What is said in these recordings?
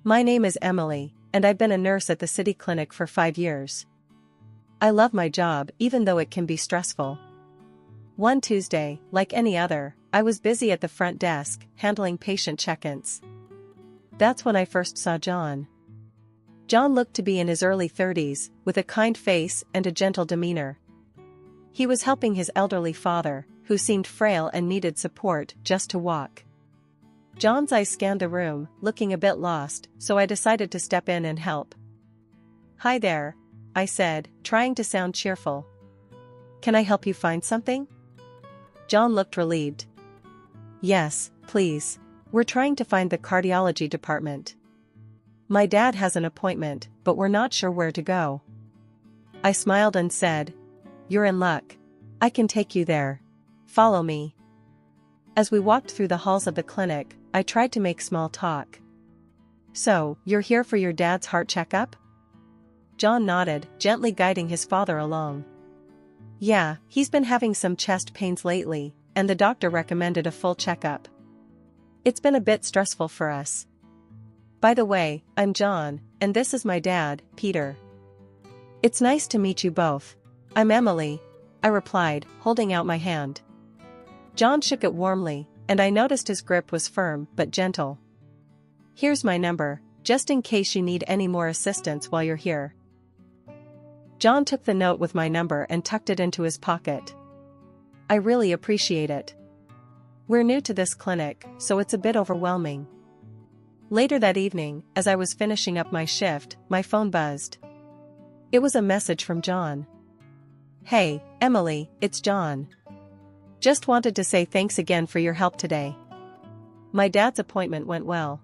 My name is Emily, and I've been a nurse at the city clinic for 5 years. I love my job even though it can be stressful. One Tuesday, like any other, I was busy at the front desk, handling patient check-ins. That's when I first saw John. John looked to be in his early 30s, with a kind face and a gentle demeanor. He was helping his elderly father, who seemed frail and needed support just to walk. John's eyes scanned the room, looking a bit lost, so I decided to step in and help. "Hi there," I said, trying to sound cheerful. "Can I help you find something?" John looked relieved. "Yes, please. We're trying to find the cardiology department. My dad has an appointment, but we're not sure where to go." I smiled and said, "You're in luck. I can take you there. Follow me." As we walked through the halls of the clinic, I tried to make small talk. "So, you're here for your dad's heart checkup?" John nodded, gently guiding his father along. "Yeah, he's been having some chest pains lately, and the doctor recommended a full checkup. It's been a bit stressful for us. By the way, I'm John, and this is my dad, Peter." "It's nice to meet you both. I'm Emily," I replied, holding out my hand. John shook it warmly, and I noticed his grip was firm but gentle. "Here's my number, just in case you need any more assistance while you're here." John took the note with my number and tucked it into his pocket. "I really appreciate it. We're new to this clinic, so it's a bit overwhelming." Later that evening, as I was finishing up my shift, my phone buzzed. It was a message from John. "Hey, Emily, it's John. Just wanted to say thanks again for your help today. My dad's appointment went well.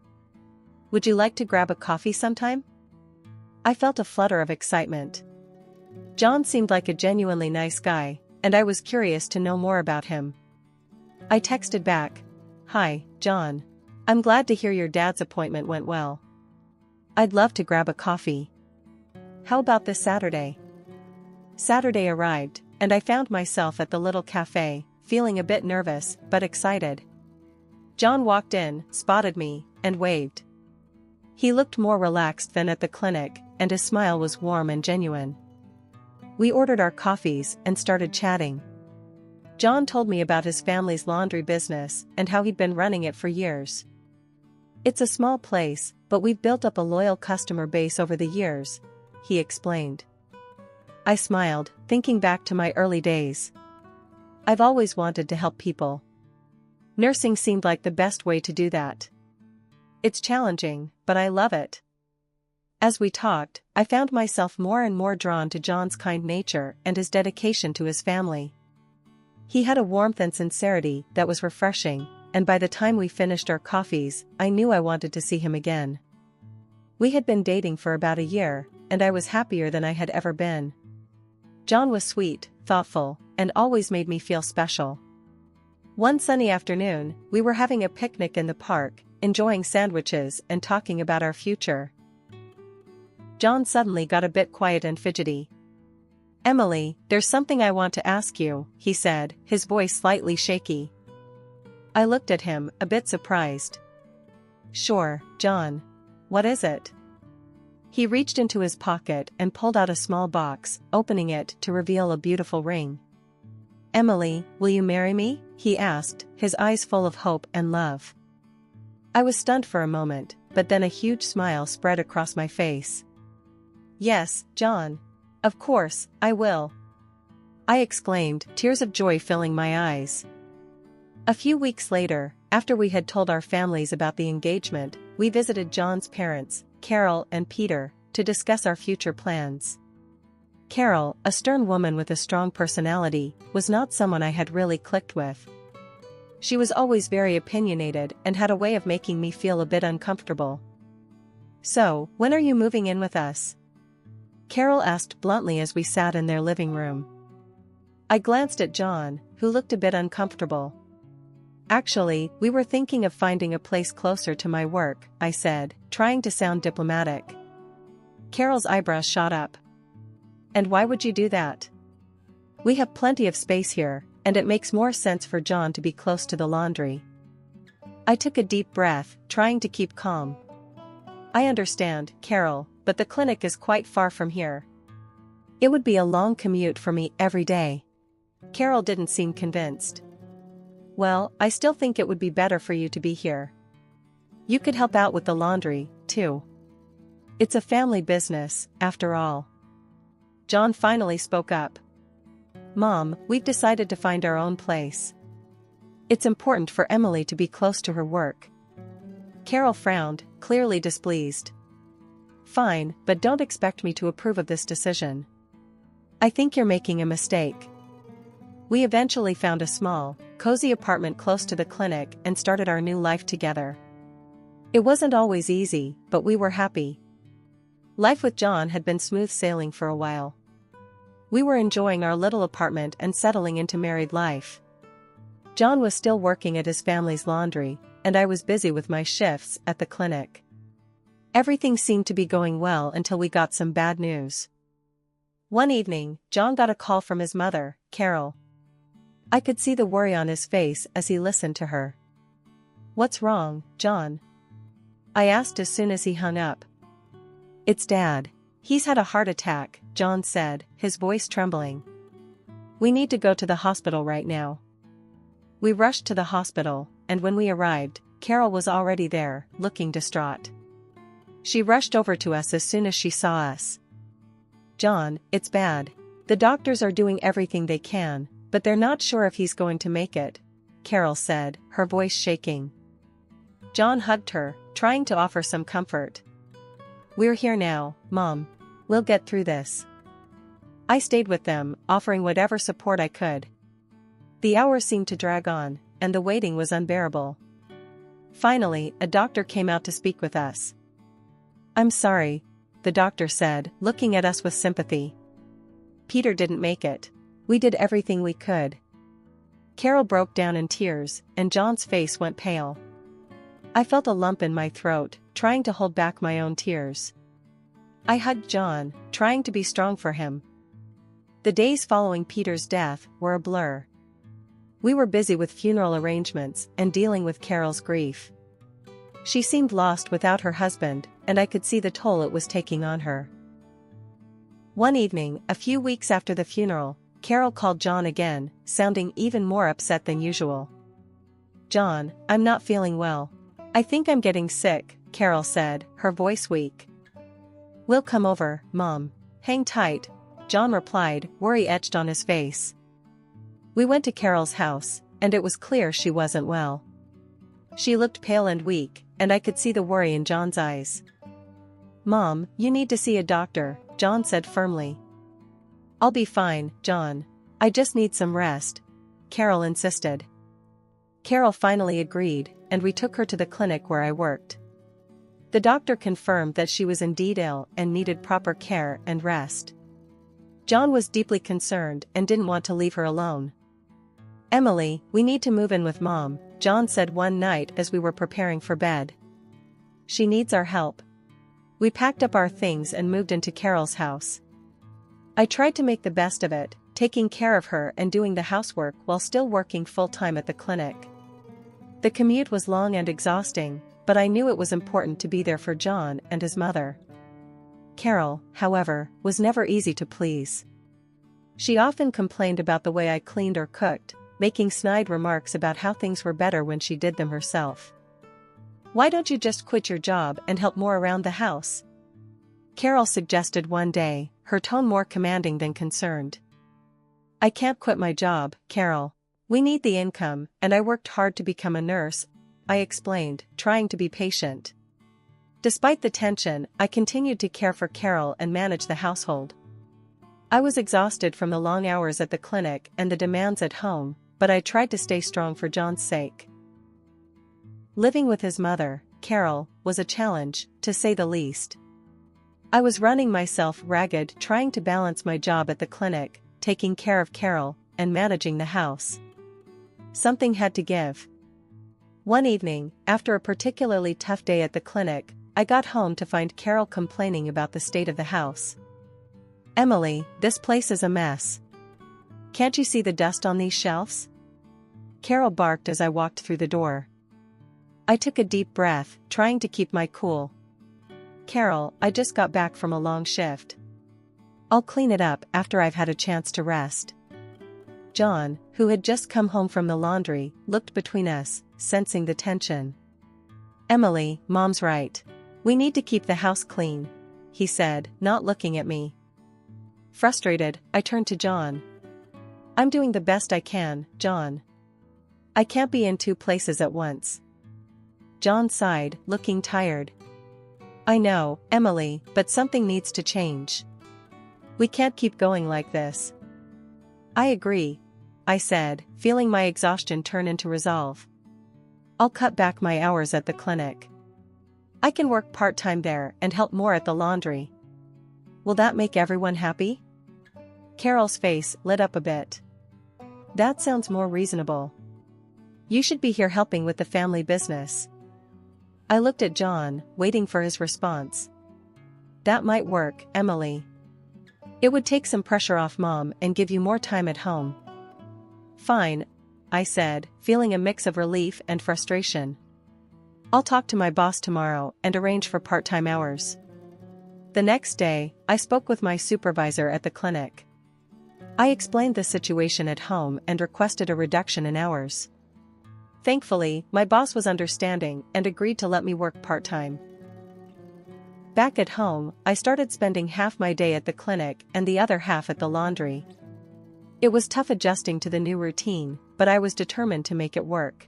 Would you like to grab a coffee sometime?" I felt a flutter of excitement. John seemed like a genuinely nice guy, and I was curious to know more about him. I texted back, "Hi, John. I'm glad to hear your dad's appointment went well. I'd love to grab a coffee. How about this Saturday?" Saturday arrived, and I found myself at the little cafe, feeling a bit nervous but excited. John walked in, spotted me, and waved. He looked more relaxed than at the clinic, and his smile was warm and genuine. We ordered our coffees and started chatting. John told me about his family's laundry business and how he'd been running it for years. "It's a small place, but we've built up a loyal customer base over the years," he explained. I smiled, thinking back to my early days. I've always wanted to help people. Nursing seemed like the best way to do that. It's challenging, but I love it. As we talked, I found myself more and more drawn to John's kind nature and his dedication to his family. He had a warmth and sincerity that was refreshing, and by the time we finished our coffees, I knew I wanted to see him again. We had been dating for about a year, and I was happier than I had ever been. John was sweet, thoughtful, and always made me feel special. One sunny afternoon, we were having a picnic in the park, enjoying sandwiches and talking about our future. John suddenly got a bit quiet and fidgety. "Emily, there's something I want to ask you," he said, his voice slightly shaky. I looked at him, a bit surprised. "Sure, John. What is it?" He reached into his pocket and pulled out a small box, opening it to reveal a beautiful ring. "Emily, will you marry me?" he asked, his eyes full of hope and love. I was stunned for a moment, but then a huge smile spread across my face. "Yes, John. Of course, I will," I exclaimed, tears of joy filling my eyes. A few weeks later, after we had told our families about the engagement, we visited John's parents, Carol and Peter, to discuss our future plans. Carol, a stern woman with a strong personality, was not someone I had really clicked with. She was always very opinionated and had a way of making me feel a bit uncomfortable. "So, when are you moving in with us?" Carol asked bluntly as we sat in their living room. I glanced at John, who looked a bit uncomfortable. "Actually, we were thinking of finding a place closer to my work," I said, trying to sound diplomatic. Carol's eyebrows shot up. "And why would you do that? We have plenty of space here, and it makes more sense for John to be close to the laundry." I took a deep breath, trying to keep calm. I understand, Carol, but the clinic is quite far from here. It would be a long commute for me every day. Carol didn't seem convinced. Well, I still think it would be better for you to be here. You could help out with the laundry, too. It's a family business, after all. John finally spoke up. Mom, we've decided to find our own place. It's important for Emily to be close to her work. Carol frowned, clearly displeased. Fine, but don't expect me to approve of this decision. I think you're making a mistake. We eventually found a small, cozy apartment close to the clinic and started our new life together. It wasn't always easy, but we were happy. Life with John had been smooth sailing for a while. We were enjoying our little apartment and settling into married life. John was still working at his family's laundry, and I was busy with my shifts at the clinic. Everything seemed to be going well until we got some bad news. One evening, John got a call from his mother, Carol. I could see the worry on his face as he listened to her. What's wrong, John? I asked as soon as he hung up. It's Dad. He's had a heart attack, John said, his voice trembling. We need to go to the hospital right now. We rushed to the hospital, and when we arrived, Carol was already there, looking distraught. She rushed over to us as soon as she saw us. John, it's bad. The doctors are doing everything they can, but they're not sure if he's going to make it, Carol said, her voice shaking. John hugged her, trying to offer some comfort. We're here now, Mom. We'll get through this. I stayed with them, offering whatever support I could. The hours seemed to drag on, and the waiting was unbearable. Finally, a doctor came out to speak with us. I'm sorry, the doctor said, looking at us with sympathy. Peter didn't make it. We did everything we could. Carol broke down in tears, and John's face went pale. I felt a lump in my throat, trying to hold back my own tears. I hugged John, trying to be strong for him. The days following Peter's death were a blur. We were busy with funeral arrangements and dealing with Carol's grief. She seemed lost without her husband, and I could see the toll it was taking on her. One evening, a few weeks after the funeral, Carol called John again, sounding even more upset than usual. John, I'm not feeling well. I think I'm getting sick, Carol said, her voice weak. We'll come over, Mom. Hang tight, John replied, worry etched on his face. We went to Carol's house, and it was clear she wasn't well. She looked pale and weak, and I could see the worry in John's eyes. Mom, you need to see a doctor, John said firmly. I'll be fine, John. I just need some rest, Carol insisted. Carol finally agreed, and we took her to the clinic where I worked. The doctor confirmed that she was indeed ill and needed proper care and rest. John was deeply concerned and didn't want to leave her alone. Emily, we need to move in with Mom, John said one night as we were preparing for bed. She needs our help. We packed up our things and moved into Carol's house. I tried to make the best of it, taking care of her and doing the housework while still working full-time at the clinic. The commute was long and exhausting, but I knew it was important to be there for John and his mother. Carol, however, was never easy to please. She often complained about the way I cleaned or cooked, making snide remarks about how things were better when she did them herself. Why don't you just quit your job and help more around the house? Carol suggested one day, her tone more commanding than concerned. I can't quit my job, Carol. We need the income, and I worked hard to become a nurse, I explained, trying to be patient. Despite the tension, I continued to care for Carol and manage the household. I was exhausted from the long hours at the clinic and the demands at home, but I tried to stay strong for John's sake. Living with his mother, Carol, was a challenge, to say the least. I was running myself ragged trying to balance my job at the clinic, taking care of Carol, and managing the house. Something had to give. One evening, after a particularly tough day at the clinic, I got home to find Carol complaining about the state of the house. Emily, this place is a mess. Can't you see the dust on these shelves? Carol barked as I walked through the door. I took a deep breath, trying to keep my cool. Carol, I just got back from a long shift. I'll clean it up after I've had a chance to rest. John, who had just come home from the laundry, looked between us, sensing the tension. Emily, Mom's right. We need to keep the house clean, he said, not looking at me. Frustrated, I turned to John. I'm doing the best I can, John. I can't be in two places at once. John sighed, looking tired. I know, Emily, but something needs to change. We can't keep going like this. I agree, I said, feeling my exhaustion turn into resolve. I'll cut back my hours at the clinic. I can work part-time there and help more at the laundry. Will that make everyone happy? Carol's face lit up a bit. That sounds more reasonable. You should be here helping with the family business. I looked at John, waiting for his response. That might work, Emily. It would take some pressure off Mom and give you more time at home. Fine, I said, feeling a mix of relief and frustration. I'll talk to my boss tomorrow and arrange for part-time hours. The next day, I spoke with my supervisor at the clinic. I explained the situation at home and requested a reduction in hours. Thankfully, my boss was understanding and agreed to let me work part-time. Back at home, I started spending half my day at the clinic and the other half at the laundry. It was tough adjusting to the new routine, but I was determined to make it work.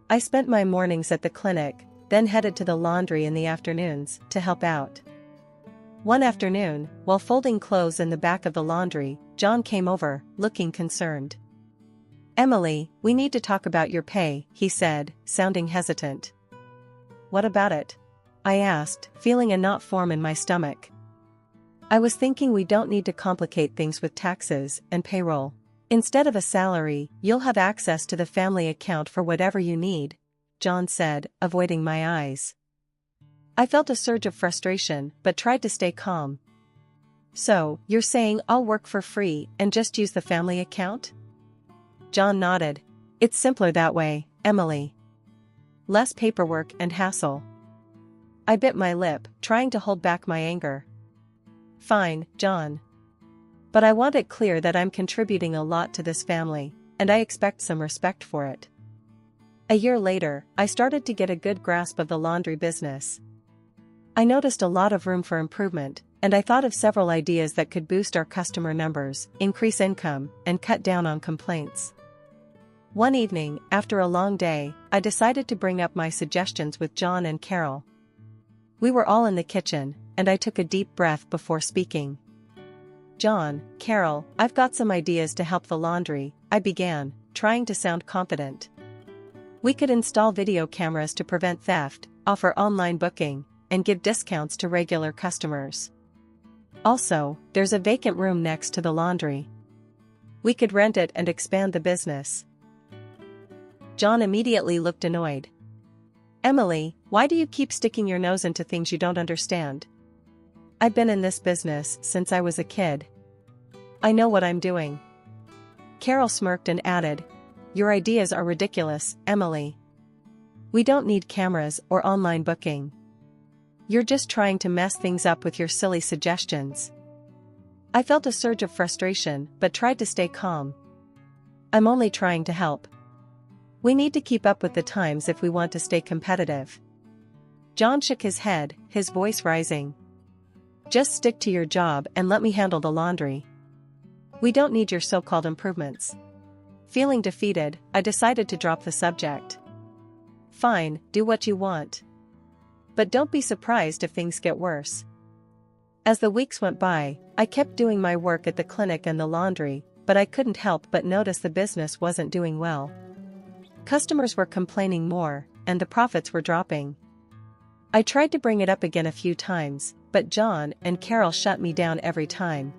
I spent my mornings at the clinic, then headed to the laundry in the afternoons to help out. One afternoon, while folding clothes in the back of the laundry, John came over, looking concerned. Emily, we need to talk about your pay, he said, sounding hesitant. What about it? I asked, feeling a knot form in my stomach. I was thinking we don't need to complicate things with taxes and payroll. Instead of a salary, you'll have access to the family account for whatever you need, John said, avoiding my eyes. I felt a surge of frustration, but tried to stay calm. So, you're saying I'll work for free and just use the family account? John nodded. It's simpler that way, Emily. Less paperwork and hassle. I bit my lip, trying to hold back my anger. Fine, John. But I want it clear that I'm contributing a lot to this family, and I expect some respect for it. A year later, I started to get a good grasp of the laundry business. I noticed a lot of room for improvement, and I thought of several ideas that could boost our customer numbers, increase income, and cut down on complaints. One evening, after a long day, I decided to bring up my suggestions with John and Carol. We were all in the kitchen, and I took a deep breath before speaking. John, Carol, I've got some ideas to help the laundry, I began, trying to sound confident. We could install video cameras to prevent theft, offer online booking, and give discounts to regular customers. Also, there's a vacant room next to the laundry. We could rent it and expand the business. John immediately looked annoyed. Emily, why do you keep sticking your nose into things you don't understand? I've been in this business since I was a kid. I know what I'm doing. Carol smirked and added, your ideas are ridiculous, Emily. We don't need cameras or online booking. You're just trying to mess things up with your silly suggestions. I felt a surge of frustration but tried to stay calm. I'm only trying to help. We need to keep up with the times if we want to stay competitive. John shook his head, his voice rising. Just stick to your job and let me handle the laundry. We don't need your so-called improvements. Feeling defeated, I decided to drop the subject. Fine, do what you want. But don't be surprised if things get worse. As the weeks went by, I kept doing my work at the clinic and the laundry, but I couldn't help but notice the business wasn't doing well. Customers were complaining more, and the profits were dropping. I tried to bring it up again a few times, but John and Carol shut me down every time.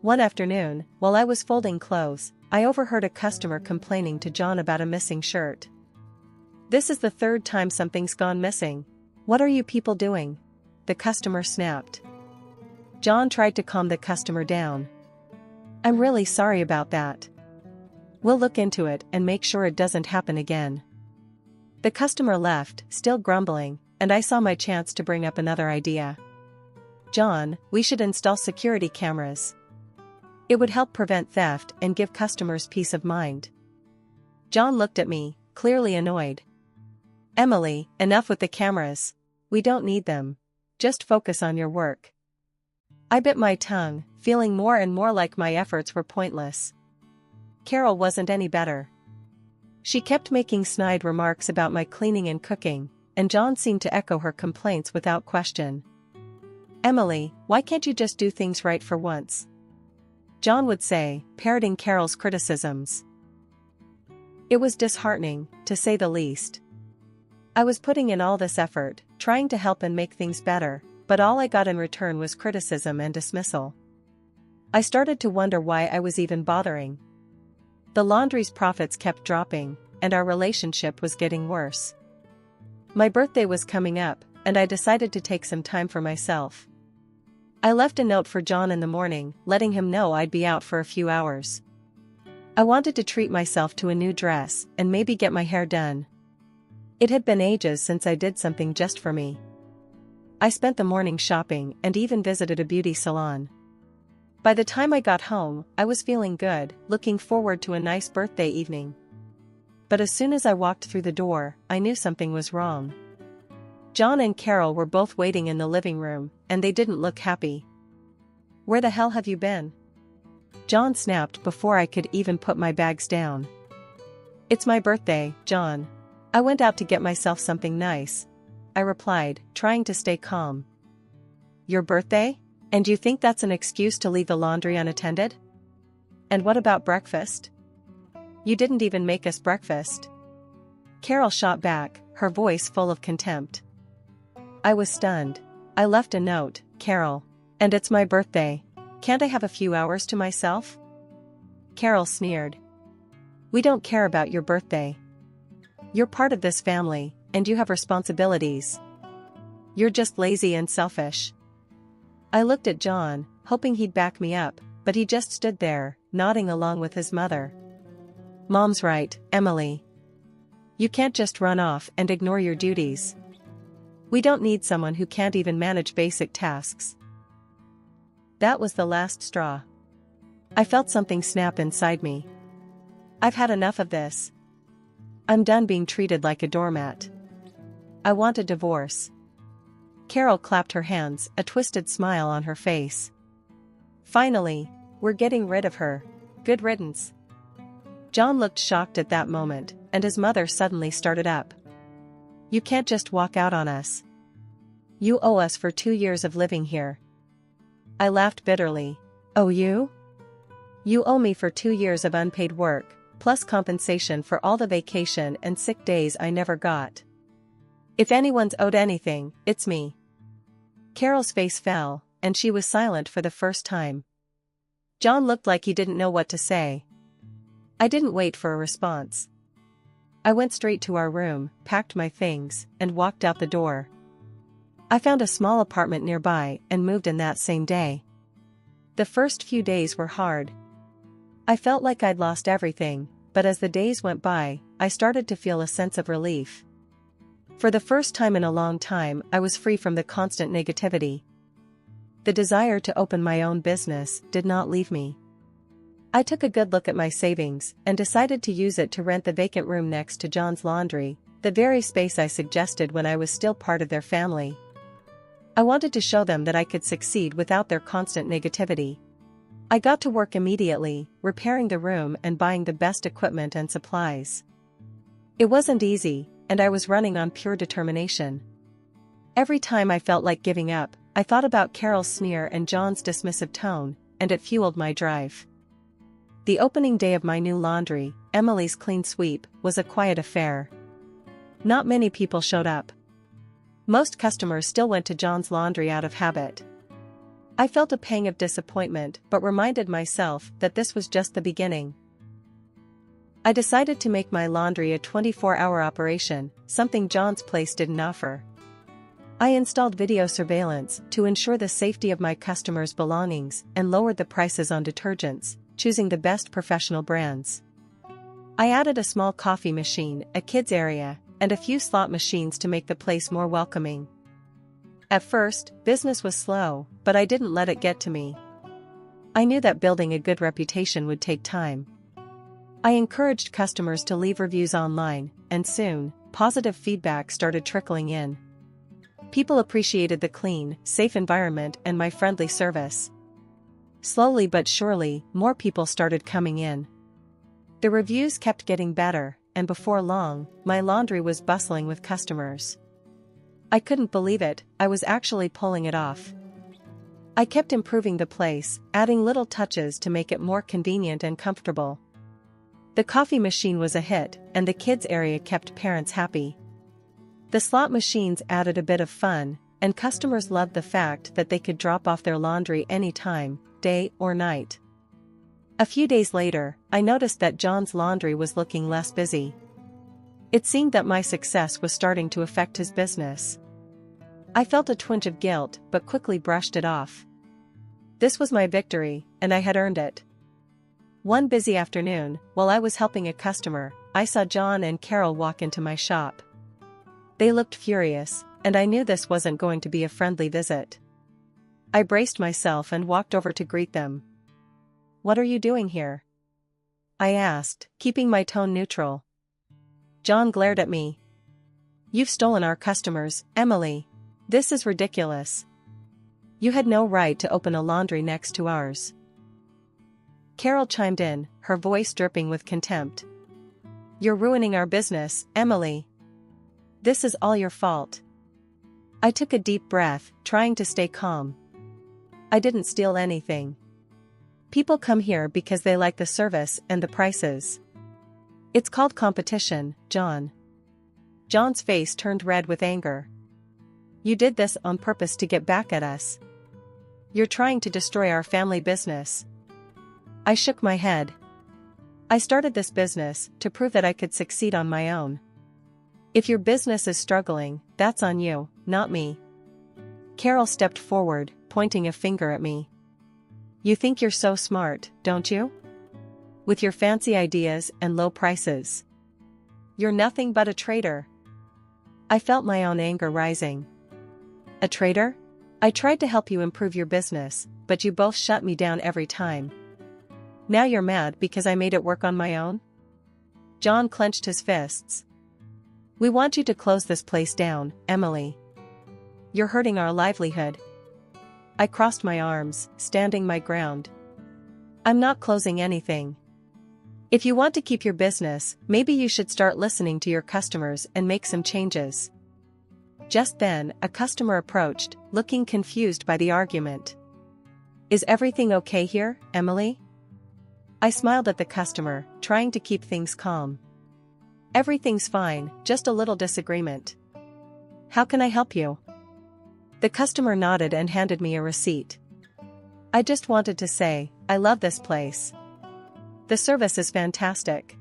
One afternoon, while I was folding clothes, I overheard a customer complaining to John about a missing shirt. This is the third time something's gone missing. What are you people doing? The customer snapped. John tried to calm the customer down. I'm really sorry about that. We'll look into it and make sure it doesn't happen again. The customer left, still grumbling, and I saw my chance to bring up another idea. "John, we should install security cameras. It would help prevent theft and give customers peace of mind." John looked at me, clearly annoyed. "Emily, enough with the cameras. We don't need them. Just focus on your work." I bit my tongue, feeling more and more like my efforts were pointless. Carol wasn't any better. She kept making snide remarks about my cleaning and cooking, and John seemed to echo her complaints without question. "Emily, why can't you just do things right for once?" John would say, parroting Carol's criticisms. It was disheartening, to say the least. I was putting in all this effort, trying to help and make things better, but all I got in return was criticism and dismissal. I started to wonder why I was even bothering. The laundry's profits kept dropping, and our relationship was getting worse. My birthday was coming up, and I decided to take some time for myself. I left a note for John in the morning, letting him know I'd be out for a few hours. I wanted to treat myself to a new dress and maybe get my hair done. It had been ages since I did something just for me. I spent the morning shopping and even visited a beauty salon. By the time I got home, I was feeling good, looking forward to a nice birthday evening. But as soon as I walked through the door, I knew something was wrong. John and Carol were both waiting in the living room, and they didn't look happy. "Where the hell have you been?" John snapped before I could even put my bags down. "It's my birthday, John. I went out to get myself something nice," I replied, trying to stay calm. "Your birthday? And you think that's an excuse to leave the laundry unattended? And what about breakfast? You didn't even make us breakfast." Carol shot back, her voice full of contempt. I was stunned. I left a note, "Carol. And it's my birthday. Can't I have a few hours to myself?" Carol sneered. "We don't care about your birthday. You're part of this family, and you have responsibilities. You're just lazy and selfish." I looked at John, hoping he'd back me up, but he just stood there, nodding along with his mother. "Mom's right, Emily. You can't just run off and ignore your duties. We don't need someone who can't even manage basic tasks." That was the last straw. I felt something snap inside me. I've had enough of this. I'm done being treated like a doormat. I want a divorce. Carol clapped her hands, a twisted smile on her face. "Finally, we're getting rid of her. Good riddance." John looked shocked at that moment, and his mother suddenly started up. "You can't just walk out on us. You owe us for 2 years of living here." I laughed bitterly. "Oh, you? You owe me for 2 years of unpaid work, plus compensation for all the vacation and sick days I never got. If anyone's owed anything, it's me." Carol's face fell, and she was silent for the first time. John looked like he didn't know what to say. I didn't wait for a response. I went straight to our room, packed my things, and walked out the door. I found a small apartment nearby and moved in that same day. The first few days were hard. I felt like I'd lost everything, but as the days went by, I started to feel a sense of relief. For the first time in a long time, I was free from the constant negativity. The desire to open my own business did not leave me. I took a good look at my savings and decided to use it to rent the vacant room next to John's laundry, the very space I suggested when I was still part of their family. I wanted to show them that I could succeed without their constant negativity. I got to work immediately, repairing the room and buying the best equipment and supplies. It wasn't easy, and I was running on pure determination. Every time I felt like giving up, I thought about Carol's sneer and John's dismissive tone, and it fueled my drive. The opening day of my new laundry, Emily's Clean Sweep, was a quiet affair. Not many people showed up. Most customers still went to John's laundry out of habit. I felt a pang of disappointment but reminded myself that this was just the beginning. I decided to make my laundry a 24-hour operation, something John's place didn't offer. I installed video surveillance to ensure the safety of my customers' belongings and lowered the prices on detergents, choosing the best professional brands. I added a small coffee machine, a kids area, and a few slot machines to make the place more welcoming. At first, business was slow, but I didn't let it get to me. I knew that building a good reputation would take time. I encouraged customers to leave reviews online, and soon, positive feedback started trickling in. People appreciated the clean, safe environment and my friendly service. Slowly but surely, more people started coming in. The reviews kept getting better, and before long, my laundry was bustling with customers. I couldn't believe it, I was actually pulling it off. I kept improving the place, adding little touches to make it more convenient and comfortable. The coffee machine was a hit, and the kids area kept parents happy. The slot machines added a bit of fun, and customers loved the fact that they could drop off their laundry anytime, day or night. A few days later, I noticed that John's laundry was looking less busy. It seemed that my success was starting to affect his business. I felt a twinge of guilt but quickly brushed it off. This was my victory, and I had earned it. One busy afternoon, while I was helping a customer, I saw John and Carol walk into my shop. They looked furious, and I knew this wasn't going to be a friendly visit. I braced myself and walked over to greet them. "What are you doing here?" I asked, keeping my tone neutral. John glared at me. "You've stolen our customers, Emily. This is ridiculous. You had no right to open a laundry next to ours." Carol chimed in, her voice dripping with contempt. "You're ruining our business, Emily. This is all your fault." I took a deep breath, trying to stay calm. "I didn't steal anything. People come here because they like the service and the prices. It's called competition, John." John's face turned red with anger. "You did this on purpose to get back at us. You're trying to destroy our family business." I shook my head. "I started this business to prove that I could succeed on my own. If your business is struggling, that's on you, not me." Carol stepped forward, pointing a finger at me. "You think you're so smart, don't you? With your fancy ideas and low prices. You're nothing but a traitor." I felt my own anger rising. "A traitor? I tried to help you improve your business, but you both shut me down every time. Now you're mad because I made it work on my own?" John clenched his fists. "We want you to close this place down, Emily. You're hurting our livelihood." I crossed my arms, standing my ground. "I'm not closing anything. If you want to keep your business, maybe you should start listening to your customers and make some changes." Just then, a customer approached, looking confused by the argument. "Is everything okay here, Emily?" I smiled at the customer, trying to keep things calm. "Everything's fine, just a little disagreement. How can I help you?" The customer nodded and handed me a receipt. "I just wanted to say, I love this place. The service is fantastic."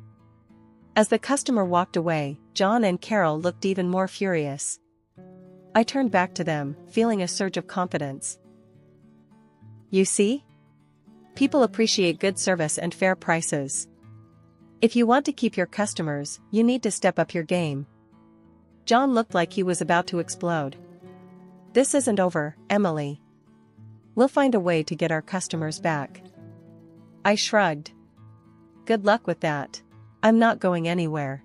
As the customer walked away, John and Carol looked even more furious. I turned back to them, feeling a surge of confidence. "You see? People appreciate good service and fair prices. If you want to keep your customers, you need to step up your game." John looked like he was about to explode. "This isn't over, Emily. We'll find a way to get our customers back." I shrugged. "Good luck with that. I'm not going anywhere."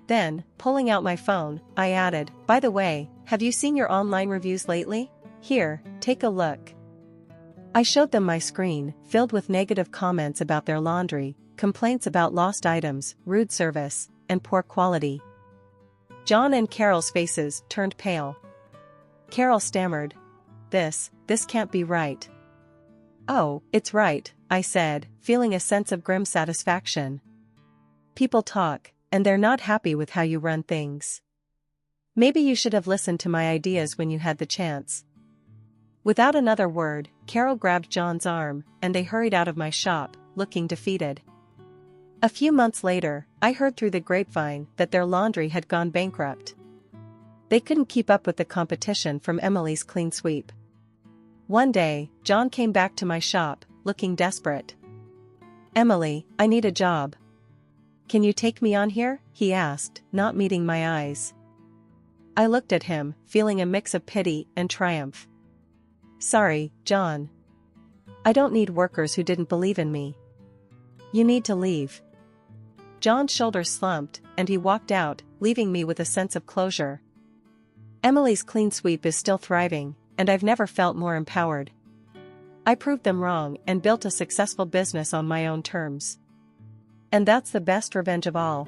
Then, pulling out my phone, I added, "By the way, have you seen your online reviews lately? Here, take a look." I showed them my screen, filled with negative comments about their laundry, complaints about lost items, rude service, and poor quality. John and Carol's faces turned pale. Carol stammered, This can't be right." "Oh, it's right," I said, feeling a sense of grim satisfaction. "People talk, and they're not happy with how you run things. Maybe you should have listened to my ideas when you had the chance." Without another word, Carol grabbed John's arm, and they hurried out of my shop, looking defeated. A few months later, I heard through the grapevine that their laundry had gone bankrupt. They couldn't keep up with the competition from Emily's clean sweep. One day, John came back to my shop, looking desperate. "Emily, I need a job. Can you take me on here? He asked, not meeting my eyes. I looked at him, feeling a mix of pity and triumph. Sorry, John. I don't need workers who didn't believe in me. You need to leave. John's shoulders slumped, and he walked out, leaving me with a sense of closure. Emily's clean sweep is still thriving, and I've never felt more empowered. I proved them wrong and built a successful business on my own terms. And that's the best revenge of all.